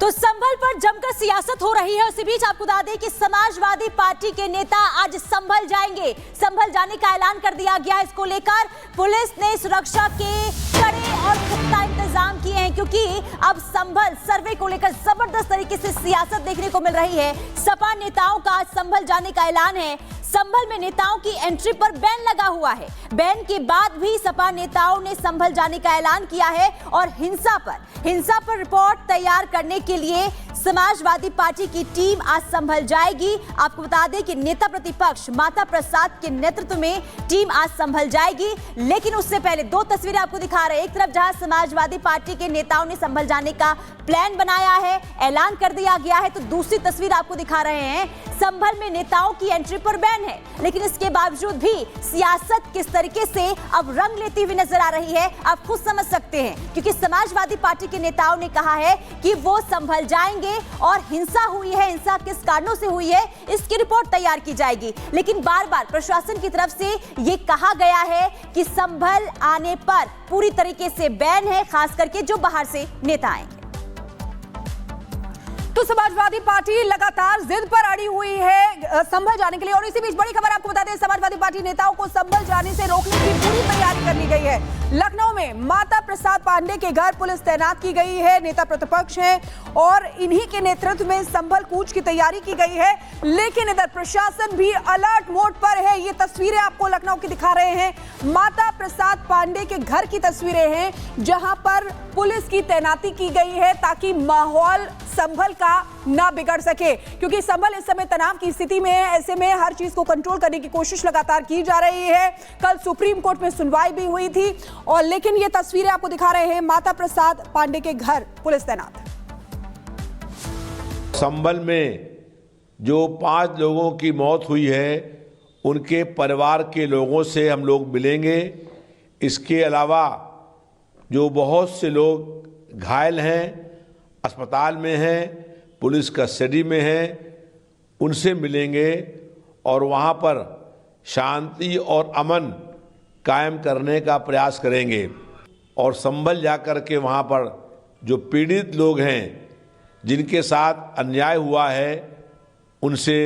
तो संभल पर जमकर सियासत हो रही है। उसी बीच आपको बता दें कि समाजवादी पार्टी के नेता आज संभल जाएंगे। संभल जाने का ऐलान कर दिया गया। इसको लेकर पुलिस ने सुरक्षा के कड़े और पुख्ता इंतजाम किए हैं, क्योंकि अब संभल सर्वे को लेकर जबरदस्त तरीके से सियासत देखने को मिल रही है। सपा नेताओं का आज संभल जाने का ऐलान है। संभल में नेताओं की एंट्री पर बैन लगा हुआ है। बैन के बाद भी सपा नेताओं ने संभल जाने का ऐलान किया है और हिंसा पर रिपोर्ट तैयार करने के लिए समाजवादी पार्टी की टीम आज संभल जाएगी। आपको बता दें कि नेता प्रतिपक्ष माता प्रसाद के नेतृत्व में टीम आज संभल जाएगी। लेकिन उससे पहले दो तस्वीरें आपको दिखा रहे हैं। एक तरफ जहां समाजवादी पार्टी के नेताओं ने संभल जाने का प्लान बनाया है, ऐलान कर दिया गया है, तो दूसरी तस्वीर आपको दिखा रहे हैं संभल में नेताओं की एंट्री पर बैन है। लेकिन इसके बावजूद भी सियासत किस तरीके से अब रंग लेती हुई नजर आ रही है, आप खुद समझ सकते हैं, क्योंकि समाजवादी पार्टी के नेताओं ने कहा है कि वो संभल जाएंगे और हिंसा हुई है, हिंसा किस कारणों से हुई है इसकी रिपोर्ट तैयार की जाएगी। लेकिन बार बार प्रशासन की तरफ से ये कहा गया है कि संभल आने पर पूरी तरीके से बैन है, खास करके जो बाहर से नेता आएंगे। तो समाजवादी पार्टी लगातार जिद पर अड़ी हुई है संभल जाने के लिए। और इसी बीच बड़ी खबर आपको बता दें, समाजवादी पार्टी नेताओं को संभल जाने से रोकने की पूरी तैयारी कर ली गई है। लखनऊ में माता प्रसाद पांडे के घर पुलिस तैनात की गई है। नेता प्रतिपक्ष हैं और इन्हीं के नेतृत्व में संभल कूच की तैयारी की गई है। लेकिन इधर प्रशासन भी अलर्ट मोड पर है। ये तस्वीरें आपको लखनऊ की दिखा रहे हैं। माता प्रसाद पांडे के घर की तस्वीरें हैं, जहां पर पुलिस की तैनाती की गई है ताकि माहौल संभल का ना बिगड़ सके, क्योंकि संभल इस समय तनाव की स्थिति में है। ऐसे में हर चीज को कंट्रोल करने की कोशिश लगातार की जा रही है। कल सुप्रीम कोर्ट में सुनवाई भी हुई थी। और लेकिन ये तस्वीरें आपको दिखा रहे हैं माता प्रसाद पांडे के घर पुलिस तैनात है। संभल में जो 5 लोगों की मौत हुई है, उनके परिवार के लोगों से हम लोग मिलेंगे। इसके अलावा जो बहुत से लोग घायल हैं, अस्पताल में हैं, पुलिस कस्टडी में हैं, उनसे मिलेंगे और वहाँ पर शांति और अमन कायम करने का प्रयास करेंगे। और संभल जाकर के वहाँ पर जो पीड़ित लोग हैं, जिनके साथ अन्याय हुआ है, उनसे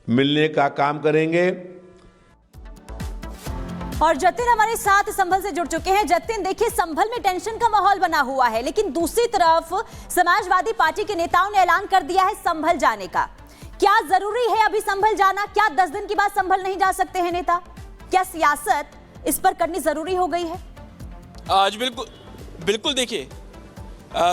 मिलने का काम करेंगे। और जतिन हमारे साथ संभल से जुड़ चुके हैं। जतिन, देखिए संभल में टेंशन का माहौल बना हुआ है, लेकिन दूसरी तरफ समाजवादी पार्टी के नेताओं ने ऐलान कर दिया है संभल जाने का। क्या जरूरी है अभी संभल जाना? क्या 10 दिन के बाद संभल नहीं जा सकते हैं नेता? क्या सियासत इस पर करनी जरूरी हो गई है? आज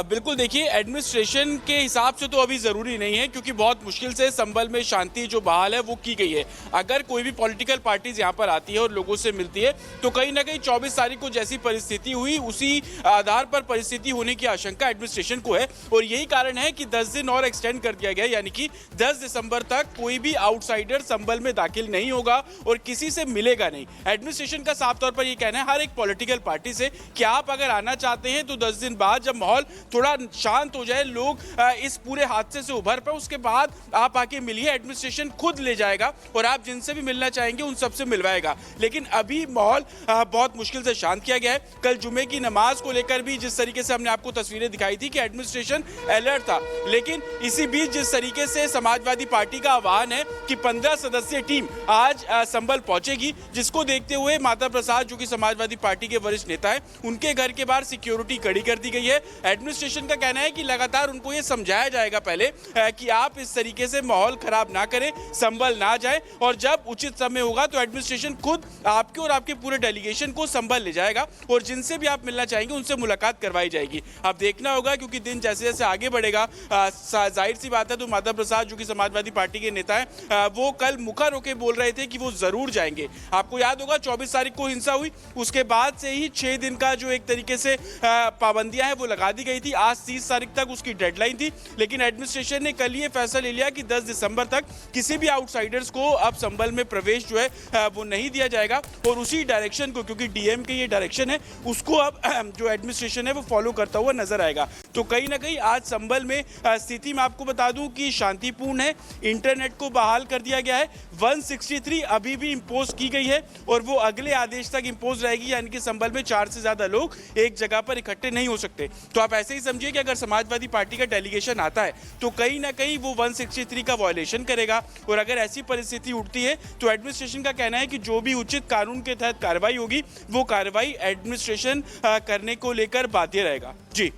बिल्कुल देखिए एडमिनिस्ट्रेशन के हिसाब से तो अभी ज़रूरी नहीं है, क्योंकि बहुत मुश्किल से संभल में शांति जो बहाल है वो की गई है। अगर कोई भी पॉलिटिकल पार्टीज यहाँ पर आती है और लोगों से मिलती है, तो कहीं ना कहीं 24 तारीख को जैसी परिस्थिति हुई, उसी आधार पर परिस्थिति होने की आशंका एडमिनिस्ट्रेशन को है। और यही कारण है कि 10 दिन और एक्सटेंड कर दिया गया, यानी कि 10 दिसंबर तक कोई भी आउटसाइडर संभल में दाखिल नहीं होगा और किसी से मिलेगा नहीं। एडमिनिस्ट्रेशन का साफ तौर पर यह कहना है हर एक पॉलिटिकल पार्टी से कि आप अगर आना चाहते हैं तो 10 दिन बाद, जब माहौल थोड़ा शांत हो जाए, लोग इस पूरे हादसे से उभर पाए, उसके बाद आप आके मिलिए। एडमिनिस्ट्रेशन खुद ले जाएगा और आप जिनसे भी मिलना चाहेंगे उन सबसे मिलवाएगा। लेकिन अभी माहौल बहुत मुश्किल से शांत किया गया है। कल जुमे की नमाज को लेकर भी जिस तरीके से हमने आपको तस्वीरें दिखाई थी कि एडमिनिस्ट्रेशन अलर्ट था, लेकिन इसी बीच जिस तरीके से समाजवादी पार्टी का आह्वान है कि 15 सदस्यीय टीम आज संभल पहुंचेगी, जिसको देखते हुए माता प्रसाद जो कि समाजवादी पार्टी के वरिष्ठ नेता है, उनके घर के बाहर सिक्योरिटी कड़ी कर दी गई है। एडमिनिस्ट्रेशन का कहना है कि लगातार उनको ये समझाया जाएगा पहले कि आप इस तरीके से माहौल खराब ना करें, संभल ना जाए, और जब उचित समय होगा तो एडमिनिस्ट्रेशन खुद आपके और आपके पूरे डेलीगेशन को संभल ले जाएगा और जिनसे भी आप मिलना चाहेंगे उनसे मुलाकात करवाई जाएगी। अब देखना होगा, क्योंकि दिन जैसे जैसे आगे बढ़ेगा, जाहिर सी बात है, तो माता प्रसाद जो कि समाजवादी पार्टी के नेता है, वो कल मुखर होकर बोल रहे थे कि वो जरूर जाएंगे। आपको याद होगा 24 तारीख को हिंसा हुई, उसके बाद से ही 6 दिन का जो एक तरीके से पाबंदियां हैं वो लगा दी गई थी। आज 30 तारीख तक उसकी डेडलाइन थी, लेकिन एडमिनिस्ट्रेशन ने कल ये फैसला ले लिया कि 10 दिसंबर तक किसी भी आउटसाइडर्स को अब संभल में प्रवेश जो है वो नहीं दिया जाएगा। और उसी डायरेक्शन को, क्योंकि डीएम के ये डायरेक्शन है, उसको अब जो एडमिनिस्ट्रेशन है वो फॉलो करता हुआ नजर आएगा। तो कहीं ना कहीं आज संभल में स्थिति मैं आपको बता दूं कि शांतिपूर्ण है। इंटरनेट को बहाल कर दिया गया है। 163 अभी भी इंपोज की गई है और वो अगले आदेश तक इंपोज रहेगी, यानी कि संभल में 4 से ज्यादा लोग एक जगह पर इकट्ठे नहीं हो सकते। तो आप आप ऐसे ही समझिए कि अगर समाजवादी पार्टी का डेलीगेशन आता है तो कहीं ना कहीं वो 163 का वायलेशन करेगा, और अगर ऐसी परिस्थिति उठती है तो एडमिनिस्ट्रेशन का कहना है कि जो भी उचित कानून के तहत कार्रवाई होगी वो कार्रवाई एडमिनिस्ट्रेशन करने को लेकर बाध्य रहेगा। जी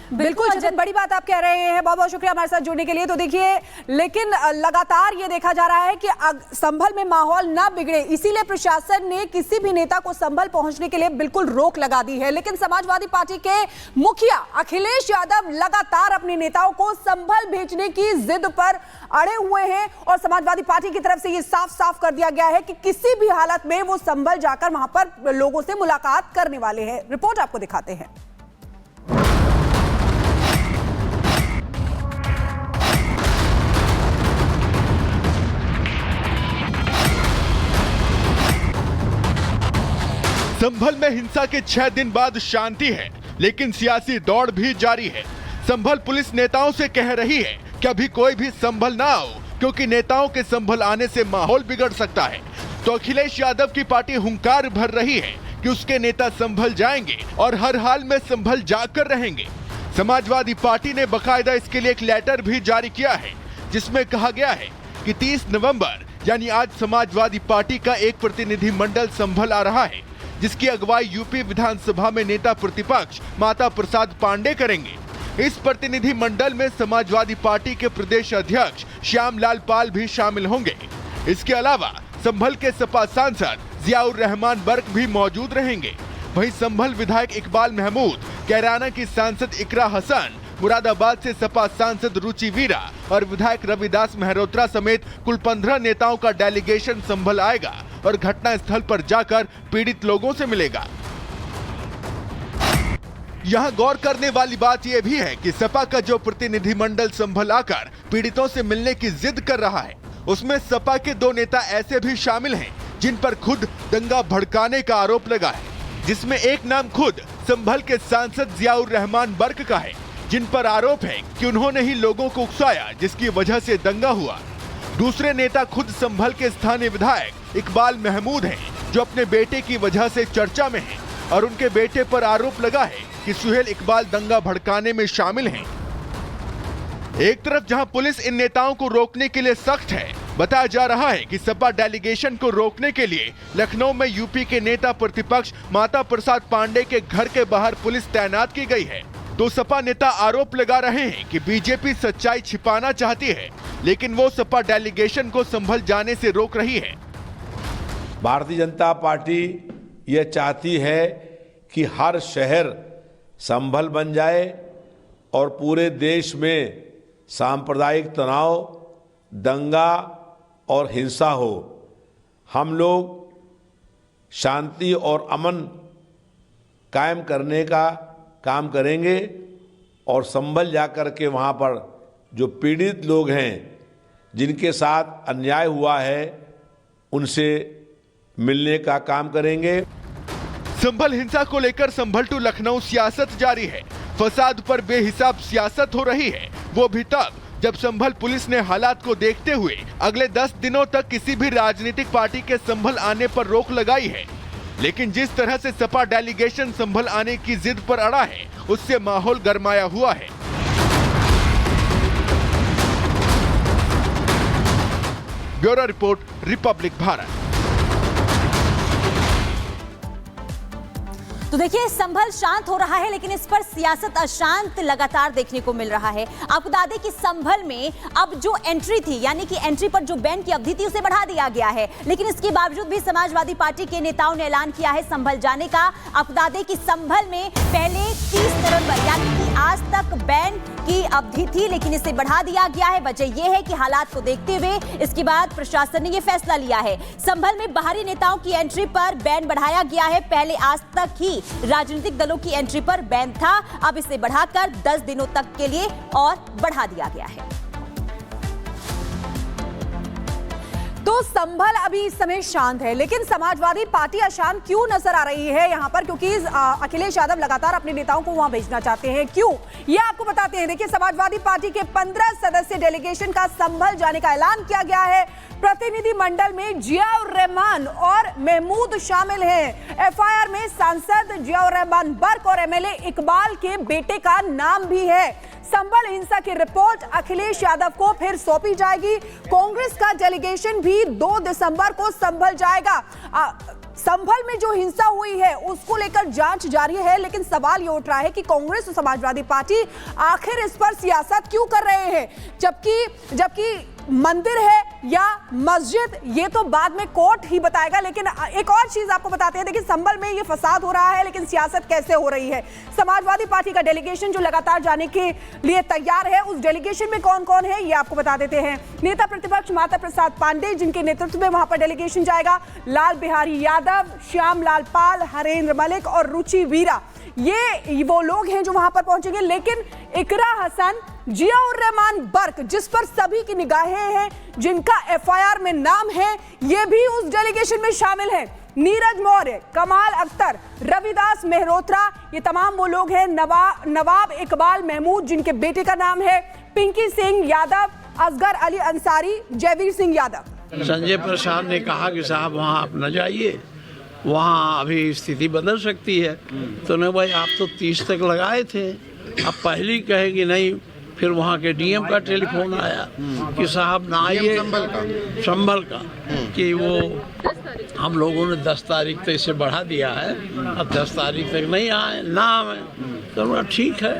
बिल्कुल जतिन, बड़ी बात आप कह रहे हैं, बहुत बहुत शुक्रिया हमारे साथ जुड़ने के लिए। तो देखिए, लेकिन लगातार ये देखा जा रहा है कि संभल में माहौल ना बिगड़े, इसीलिए प्रशासन ने किसी भी नेता को संभल पहुंचने के लिए बिल्कुल रोक लगा दी है। लेकिन समाजवादी पार्टी के मुखिया अखिलेश यादव लगातार अपने नेताओं को संभल भेजने की जिद पर अड़े हुए हैं, और समाजवादी पार्टी की तरफ से ये साफ साफ कर दिया गया है कि किसी भी हालत में वो संभल जाकर वहां पर लोगों से मुलाकात करने वाले हैं। रिपोर्ट आपको दिखाते हैं। संभल में हिंसा के 6 दिन बाद शांति है, लेकिन सियासी दौड़ भी जारी है। संभल पुलिस नेताओं से कह रही है कि अभी कोई भी संभल ना आओ, क्योंकि नेताओं के संभल आने से माहौल बिगड़ सकता है। तो अखिलेश यादव की पार्टी हुंकार भर रही है कि उसके नेता संभल जाएंगे और हर हाल में संभल जाकर रहेंगे। समाजवादी पार्टी ने बकायदा इसके लिए एक लेटर भी जारी किया है, जिसमें कहा गया है कि 30 नवंबर यानी आज समाजवादी पार्टी का एक प्रतिनिधि मंडल संभल आ रहा है, जिसकी अगुवाई यूपी विधानसभा में नेता प्रतिपक्ष माता प्रसाद पांडे करेंगे। इस प्रतिनिधि मंडल में समाजवादी पार्टी के प्रदेश अध्यक्ष श्यामलाल पाल भी शामिल होंगे। इसके अलावा संभल के सपा सांसद जियाउर रहमान बर्क भी मौजूद रहेंगे। वहीं संभल विधायक इकबाल महमूद, कैराना की सांसद इकरा हसन, मुरादाबाद से सपा सांसद रुचि वीरा और विधायक रविदास मेहरोत्रा समेत कुल 15 नेताओं का डेलीगेशन संभल आएगा और घटना स्थल पर जाकर पीड़ित लोगों से मिलेगा। यहाँ गौर करने वाली बात यह भी है कि सपा का जो प्रतिनिधि मंडल संभल आकर पीड़ितों से मिलने की जिद कर रहा है, उसमें सपा के 2 नेता ऐसे भी शामिल हैं जिन पर खुद दंगा भड़काने का आरोप लगा है, जिसमें एक नाम खुद संभल के सांसद जियाउर रहमान बर्क का है, जिन पर आरोप है कि उन्होंने ही लोगों को उकसाया, जिसकी वजह से दंगा हुआ। दूसरे नेता खुद संभल के स्थानीय विधायक इकबाल महमूद हैं, जो अपने बेटे की वजह से चर्चा में हैं, और उनके बेटे पर आरोप लगा है कि सुहेल इकबाल दंगा भड़काने में शामिल हैं। एक तरफ जहां पुलिस इन नेताओं को रोकने के लिए सख्त है, बताया जा रहा है कि सपा डेलीगेशन को रोकने के लिए लखनऊ में यूपी के नेता प्रतिपक्ष माता प्रसाद पांडे के घर के बाहर पुलिस तैनात की गई है। तो सपा नेता आरोप लगा रहे हैं कि बीजेपी सच्चाई छिपाना चाहती है, लेकिन वो सपा डेलीगेशन को संभल जाने से रोक रही है। भारतीय जनता पार्टी यह चाहती है कि हर शहर संभल बन जाए और पूरे देश में सांप्रदायिक तनाव, दंगा और हिंसा हो। हम लोग शांति और अमन कायम करने का काम करेंगे और संभल जाकर के वहाँ पर जो पीड़ित लोग हैं, जिनके साथ अन्याय हुआ है, उनसे मिलने का काम करेंगे। संभल हिंसा को लेकर संभल टू लखनऊ सियासत जारी है। फसाद पर बेहिसाब सियासत हो रही है, वो भी तब जब संभल पुलिस ने हालात को देखते हुए अगले 10 दिनों तक किसी भी राजनीतिक पार्टी के संभल आने पर रोक लगाई है। लेकिन जिस तरह से सपा डेलीगेशन संभल आने की जिद पर अड़ा है, उससे माहौल गरमाया हुआ है। Bureau report, Republic Bharat. तो देखिए, संभल शांत हो रहा है, लेकिन इस पर सियासत अशांत लगातार देखने को मिल रहा है। आपको बता दें कि संभल में अब जो एंट्री थी, यानी कि एंट्री पर जो बैन की अवधि थी, उसे बढ़ा दिया गया है, लेकिन इसके बावजूद भी समाजवादी पार्टी के नेताओं ने ऐलान किया है संभल जाने का। आपको बता दें कि संभल में पहले 30 नवंबर यानी कि आज तक बैन की अवधि थी, लेकिन इसे बढ़ा दिया गया है। वजह यह है कि हालात को देखते हुए इसके बाद प्रशासन ने यह फैसला लिया है। संभल में बाहरी नेताओं की एंट्री पर बैन बढ़ाया गया है। पहले आज तक ही राजनीतिक दलों की एंट्री पर बैन था, अब इसे बढ़ाकर 10 दिनों तक के लिए और बढ़ा दिया गया है। तो संभल अभी इस समय शांत है, लेकिन समाजवादी पार्टी अशांत क्यों नजर आ रही है यहाँ पर? क्योंकि अखिलेश यादव लगातार अपने नेताओं को वहां भेजना चाहते हैं। क्यों, ये आपको बताते हैं। देखिए, समाजवादी पार्टी के 15 सदस्यीय डेलीगेशन का संभल जाने का ऐलान किया गया है। प्रतिनिधि मंडल में जियाउर रहमान और महमूद शामिल हैं। एफआईआर में सांसद जियाउर रहमान बर्क और एमएलए इकबाल के बेटे का नाम भी है। संभल हिंसा की रिपोर्ट अखिलेश यादव को फिर सौंपी जाएगी। कांग्रेस का डेलीगेशन भी 2 दिसंबर को संभल जाएगा। संभल में जो हिंसा हुई है उसको लेकर जांच जारी है, लेकिन सवाल ये उठ रहा है कि कांग्रेस और समाजवादी पार्टी आखिर इस पर सियासत क्यों कर रहे हैं, जबकि मंदिर है या मस्जिद ये तो बाद में कोर्ट ही बताएगा। लेकिन एक और चीज आपको बताते हैं। देखिए, संभल में ये फसाद हो रहा है, लेकिन सियासत कैसे हो रही है। समाजवादी पार्टी का डेलीगेशन जो लगातार जाने के लिए तैयार है, उस डेलीगेशन में कौन कौन है ये आपको बता देते हैं। नेता प्रतिपक्ष माता प्रसाद पांडे, जिनके नेतृत्व में वहां पर डेलीगेशन जाएगा, लाल बिहारी यादव, श्याम लाल पाल, हरेंद्र मलिक और रुचि वीरा, ये वो लोग हैं जो वहां पर पहुंचेंगे। लेकिन इकरा हसन, जियाउर रहमान बर्क, जिस पर सभी की निगाहें हैं, जिनका एफआईआर में नाम है, ये भी उस डेलीगेशन में शामिल हैं। नीरज मौर्य, कमाल अख्तर, रविदास मेहरोत्रा, ये तमाम वो लोग हैं। नवाब इकबाल महमूद, जिनके बेटे का नाम है, पिंकी सिंह यादव, असगर अली अंसारी, जयवीर सिंह यादव। संजय प्रसाद ने कहा कि साहब वहाँ आप न जाइए, वहाँ अभी स्थिति बदल सकती है। तो नहीं भाई, आप तो 30 तक लगाए थे, अब पहली कहेगी नहीं। फिर वहाँ के डीएम का टेलीफोन आया कि साहब ना आइए, संभल का कि वो हम लोगों ने 10 तारीख तक इसे बढ़ा दिया है, अब 10 तारीख तक नहीं आए ना आए। तो ठीक है।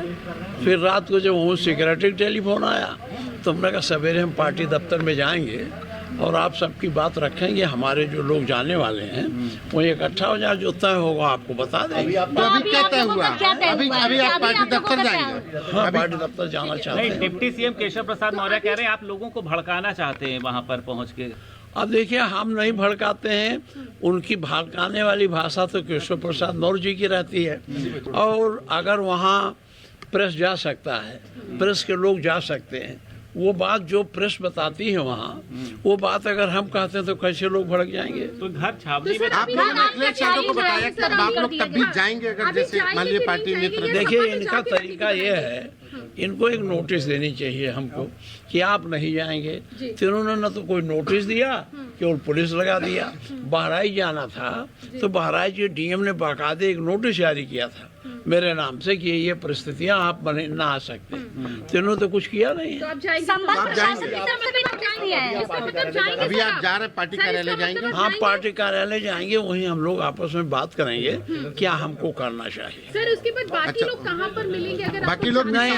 फिर रात को जब होम सेक्रेटरी टेलीफोन आया तो हमने कहा सवेरे हम पार्टी दफ्तर में जाएंगे और आप सबकी बात रखेंगे। हमारे जो लोग जाने वाले हैं वो इकट्ठा हो जाए, जो तय होगा आपको बता देंगे। अभी क्या तय हुआ? अभी आप पार्टी दफ्तर जाएंगे? हाँ, पार्टी दफ्तर जाना चाहते हैं। डिप्टी सीएम केशव प्रसाद मौर्य कह रहे हैं आप लोगों को भड़काना चाहते हैं वहां पर पहुंच के। अब देखिए, हम नहीं भड़काते हैं। उनकी भड़काने वाली भाषा तो केशव प्रसाद मौर्य जी की रहती है। और अगर वहाँ प्रेस जा सकता है, प्रेस के लोग जा सकते हैं, वो बात जो प्रेस बताती है वहाँ, वो बात अगर हम कहते हैं तो कैसे लोग भड़क जाएंगे। तो घर छावनी में आप लोगों ने अखिलेश यादव को बताया कि आप लोग तब भी जाएंगे अगर जैसे मान लीजिए पार्टी नेतृत्व। देखिए, इनका तरीका ये है, इनको एक नोटिस देनी चाहिए हमको कि आप नहीं जाएंगे। तो इन्होंने न तो कोई नोटिस दिया, केवल पुलिस लगा दिया। बहराइच जाना था तो बहराइच डीएम ने बाकायदे एक नोटिस जारी किया था मेरे नाम से कि ये परिस्थितियां आप बने ना आ सकते। तो इन्होंने तो कुछ किया नहीं। अभी आप जा रहे पार्टी कार्यालय जाएंगे? हाँ, पार्टी कार्यालय जाएंगे, वहीं हम लोग आपस में बात करेंगे क्या हमको करना चाहिए। सर, उसके बाद बाकी लोग कहाँ पर मिलेंगे? अगर बाकी लोग नहीं